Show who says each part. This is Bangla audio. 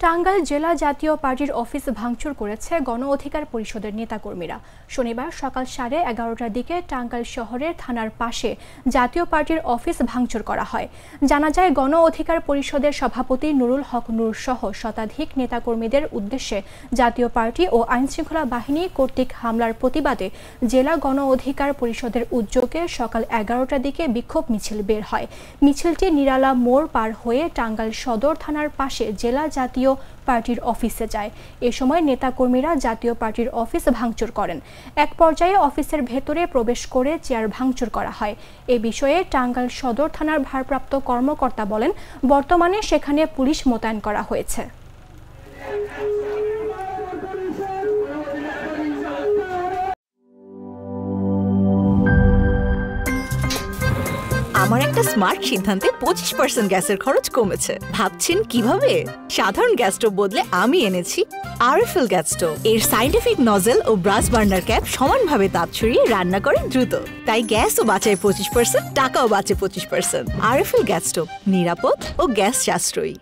Speaker 1: টাঙ্গাইল জেলা জাতীয় পার্টির অফিস ভাঙচুর করেছে গণ অধিকার পরিষদের নেতাকর্মীরা। শনিবার সকাল 11:30টার দিকে টাঙ্গাইল শহরের থানার পাশে জাতীয় পার্টির অফিস ভাঙচুর করা হয়। জানা যায়, গণ অধিকার পরিষদের সভাপতি নুরুল হক নূর সহ শতাধিক নেতাকর্মীদের উদ্দেশ্যে জাতীয় পার্টি ও আইনশৃঙ্খলা বাহিনী কর্তৃক হামলার প্রতিবাদে জেলা গণ অধিকার পরিষদের উদ্যোগে সকাল 11টার দিকে বিক্ষোভ মিছিল বের হয়। মিছিলটি নিরালা মোড় পার হয়ে টাঙ্গাইল সদর থানার পাশে জেলা জাতীয় পার্টির অফিসে যায়। এ সময় নেতাকর্মীরা জাতীয় পার্টির অফিস ভাঙচুর করেন। এক পর্যায়ে অফিসের ভেতরে প্রবেশ করে চেয়ার ভাঙচুর করা হয়। এ বিষয়ে টাঙ্গাইল সদর থানার ভারপ্রাপ্ত কর্মকর্তা বলেন, বর্তমানে সেখানে পুলিশ মোতায়েন করা হয়েছে।
Speaker 2: আমার একটা স্মার্ট সিদ্ধান্তে 25% গ্যাসের খরচ কমেছে। ভাবছেন কিভাবে? সাধারণ গ্যাস স্টোভ বদলে আমি এনেছি আরএফএল গ্যাস স্টোভ। এর সাইন্টিফিক নজল ও ব্রাস বার্নার ক্যাপ সমানভাবে তাপ ছড়িয়ে রান্না করে দ্রুত। তাই গ্যাসও বাঁচায় 25%, টাকাও বাঁচে 25%। আরএফএল গ্যাস স্টোভ নিরাপদ ও গ্যাস সাশ্রয়ী।